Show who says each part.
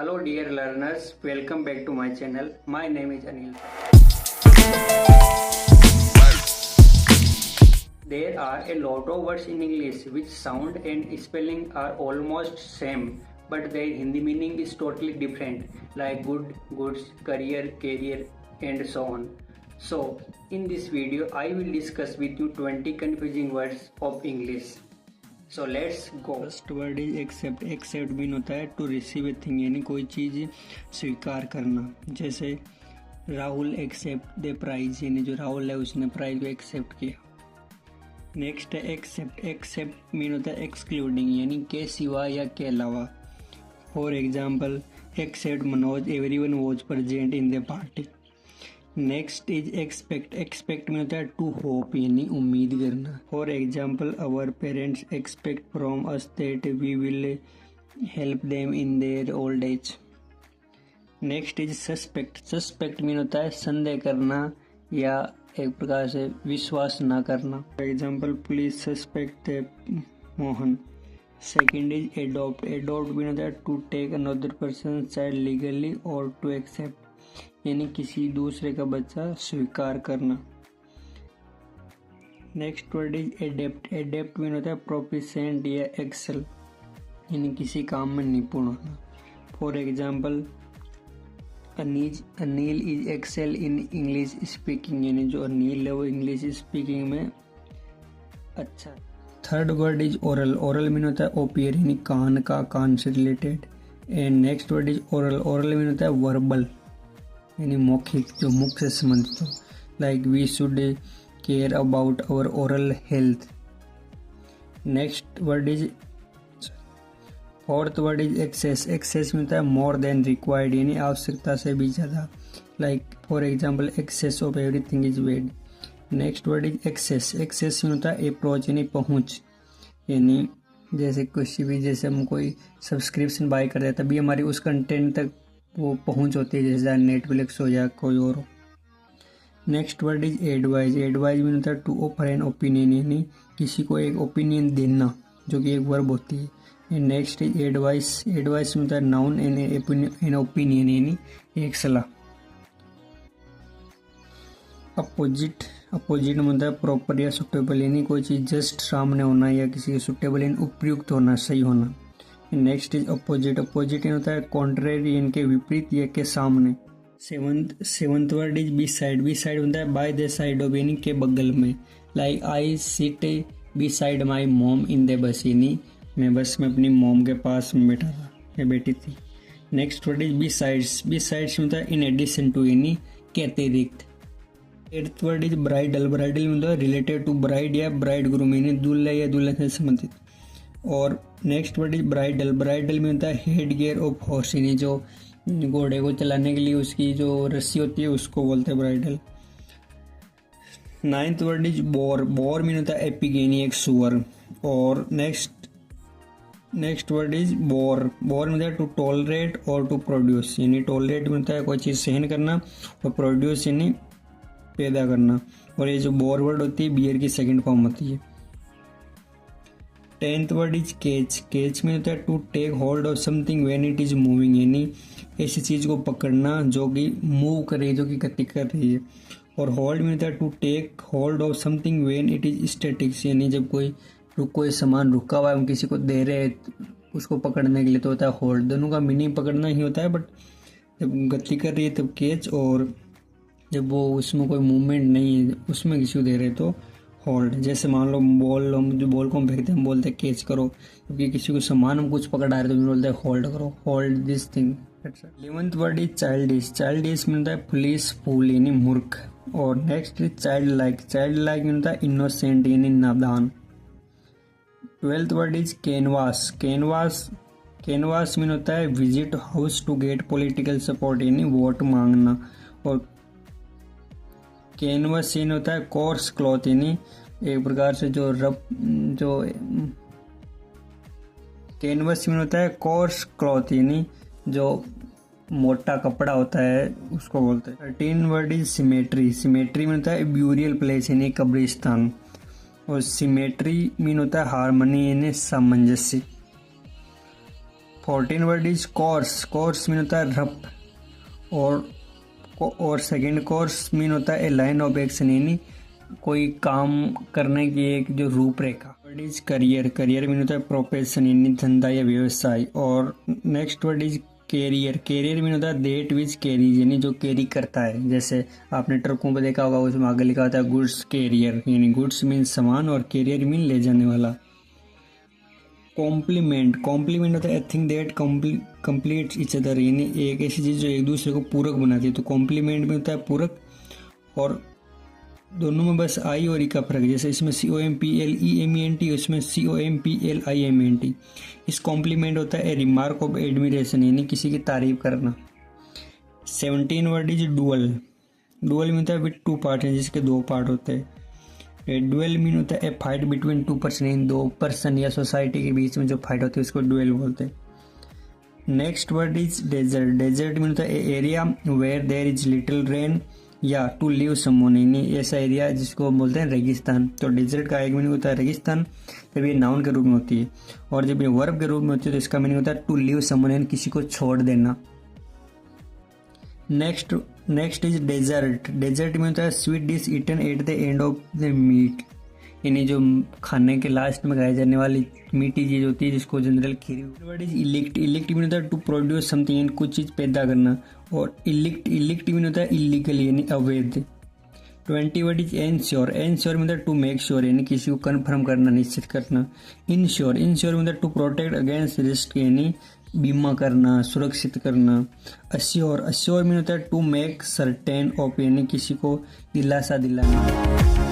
Speaker 1: Hello dear learners, welcome back to my channel. My name is Anil. There are a lot of words in English which sound and spelling are almost same, but their Hindi meaning is totally different, like good, goods, career, carrier, and so on. So, in this video, I will discuss with you 20 confusing words of English. So let's go. First word is except. Except mean होता है to receive a thing, यानी कोई चीज़ स्वीकार करना. जैसे Rahul accept the prize, यानी जो राहुल है उसने प्राइज को एक्सेप्ट किया. नेक्स्ट है एक्सेप्ट. एक्सेप्ट मीन होता है एक्सक्लूडिंग, यानी के सिवा या के अलावा. For example except Manoj everyone was present in the party. Next is expect. Expect में होता है टू होप, यानी उम्मीद करना. For example our parents expect from us that we will help them in their old age. Next is suspect. Suspect mean होता है संदेह करना या एक प्रकार से विश्वास ना करना. For example police suspect Mohan. Second is adopt. Adopt mean होता है to take another person child legally और टू एक्सेप्ट, यानी किसी दूसरे का बच्चा स्वीकार करना. Next word is adept. Adept mean होता है प्रोफिशिएंट या एक्सेल, यानी किसी काम में निपुण होना. For example Anil is excel in English speaking, यानी जो अनिल है वो इंग्लिश स्पीकिंग में अच्छा. Third word is oral. Oral mean होता है ओपियर, यानी कान से related. And next word is oral. Oral mean होता है वर्बल, यानी मौखिक, जो मुख से संबंधित हो. Like we should care about our oral health. Next word is fourth word is access. Access में होता है मोर देन रिक्वायर्ड, यानी आवश्यकता से भी ज़्यादा. Like for example excess of everything is bad. Next word is access. Access में होता है अप्रोच, यानी पहुँच, यानी जैसे कुछ भी, जैसे हम कोई सब्सक्रिप्शन बाय करते हैं तभी हमारी उस कंटेंट तक वो पहुंच होती है, जैसे नेटफ्लिक्स हो या कोई और हो. Next word is advise. Advise में होता है टू ऑफर एन ओपिनियन, यानी किसी को एक ओपिनियन देना, जो कि एक वर्ब होती है. Next is advice. एडवाइस में होता है नाउन एन ओपिनियन, यानी एक सलाह. अपोजिट. अपोजिट में होता है प्रॉपर या सुटेबल, यानी कोई चीज़ जस्ट सामने होना या किसी के सुटेबल यानी उपयुक्त होना, सही होना. Next is opposite. अपोजिट होता है कॉन्ट्रेरी, इनके विपरीत या के सामने. Seventh word is beside. Beside होता है बाय द साइड ऑफ, यानी के बगल में. Like I sit beside my mom in the bus, यानी मैं बस में अपनी मॉम के पास में बैठा था या बैठी थी. Next word is besides. Besides होता है इन एडिशन टू, यानी के अतिरिक्त. Eighth word is bridal. Bridal में होता है रिलेटेड टू ब्राइड या ब्राइड ग्रूम, यानी दूल्हा या दुल्हन से संबंधित. और next word is bridal. Bridal में होता है हेड गियर ऑफ हॉर्स, यानी जो घोड़े को चलाने के लिए उसकी जो रस्सी होती है उसको बोलते हैं bridal. Ninth word is bore. Bore में होता है एपिक, यानी एक सुअर. और next word is bore. Bore में होता है टू टॉलरेट और टू प्रोड्यूस, यानी टॉलरेट में होता है कोई चीज़ सहन करना और प्रोड्यूस यानी पैदा करना. और ये जो बोर वर्ड होती है बियर की सेकंड फॉर्म होती है. Tenth word is catch. Catch में होता है to take hold of something when it is moving, यानी ऐसी चीज़ को पकड़ना जो कि मूव कर रही है, जो कि गति कर रही है. और होल्ड में होता है to take hold of something when it is static, यानी जब कोई सामान रुका हुआ है हम किसी को दे रहे हैं उसको पकड़ने के लिए तो होता है होल्ड. दोनों का मीनिंग पकड़ना ही होता है, बट जब गति कर रही है तब कैच, और जब वो उसमें कोई मूवमेंट नहीं है उसमें किसी को दे रहे तो होल्ड. जैसे मान लो बॉल को हम फेंकते हैं, हम बोलते हैं कैच करो, क्योंकि किसी को सामान हम कुछ पकड़ा रहे तो हम बोलते हैं होल्ड करो, hold this thing. 11th word is childish. Childish में होता है पुलिस फूल, यानी मूर्ख. और next is child like. Child like में होता है इनोसेंट, यानी नादान. 12th word is canvas. Canvas में होता है visit house to get political support, यानी वोट मांगना. और कैनवस इन होता है कोर्स क्लॉथ, यानी एक प्रकार से जो कैनवस में होता है कोर्स क्लॉथ, यानी जो मोटा कपड़ा होता है उसको बोलते हैं. 13 वर्ड इज सिमेट्री. सिमेट्री में होता है ब्यूरियल प्लेस, यानी कब्रिस्तान. और सिमेट्री मीन होता है हारमोनी, यानी सामंजस्य. 14 word is course, course mean होता है रफ, और सेकेंड कोर्स मीन होता है ए लाइन ऑफ एक्शन, यानी कोई काम करने की एक जो रूपरेखा। Word is career, career mean होता है प्रोफेशन, यानी धंधा या व्यवसाय। और next word is carrier, carrier mean होता है दैट विच कैरीज, यानी जो कैरी करता है। जैसे आपने ट्रकों पर देखा होगा, उसमें आगे लिखा होता है गुड्स कैरियर, यानी गुड्स मीन सामान और कैरियर मीन ले जाने वाला। कॉम्प्लीमेंट, कॉम्प्लीमेंट होता है a thing that completes each other, यानी एक ऐसी चीज़ जो एक दूसरे को पूरक बनाती है। तो कॉम्प्लीमेंट में होता है पूरक, और दोनों में बस आई और ई का फर्क है। जैसे इसमें COMPLEMENT, उसमें COMPLIMENT। इस कॉम्प्लीमेंट होता है ए रिमार्क ऑफ एडमिरेशन, यानी किसी की तारीफ करना। 17 वर्ड इज डुअल, डुअल में होता है विद टू पार्ट है, जिसके दो पार्ट होते हैं। डुएल मीन होता है ए फाइट बिटवीन टू पर्सन, इन दो पर्सन या सोसाइटी के बीच में जो फाइट होती है उसको डुएल बोलते हैं। Next word is desert, desert mean होता है a area where there is little rain या टू लिव समवन, यानी ऐसा एरिया जिसको बोलते हैं रेगिस्तान। तो डेजर्ट का एक मीनिंग होता है रेगिस्तान, जब ये नाउन के रूप में होती है, और जब ये वर्ब के रूप में होती है तो इसका मीनिंग होता है टू लिव समवन, यानी किसी को छोड़ देना। नेक्स्ट इज डेजर्ट, डेजर्ट में होता है sweet dish eaten at the end of the meat, यानी जो खाने के लास्ट में खाई जाने वाली मीठी चीज होती है जिसको जनरल खीर। Word is illicit, illicit mean होता है टू प्रोड्यूस समथिंग, यानी कुछ चीज पैदा करना, और इलिक्ट मीन होता है इलीगल, यानी अवैध। 20 word is ensure, ensure mean होता है टू मेक श्योर, यानी किसी को कन्फर्म करना, निश्चित करना। इंश्योर, इंश्योर मीन होता है टू प्रोटेक्ट अगेंस्ट रिस्क, यानी बीमा करना, सुरक्षित करना। अश्योर, अश्योर मीन होता है टू मेक सर्टेन ऑफ, यानी किसी को दिलासा दिलाना।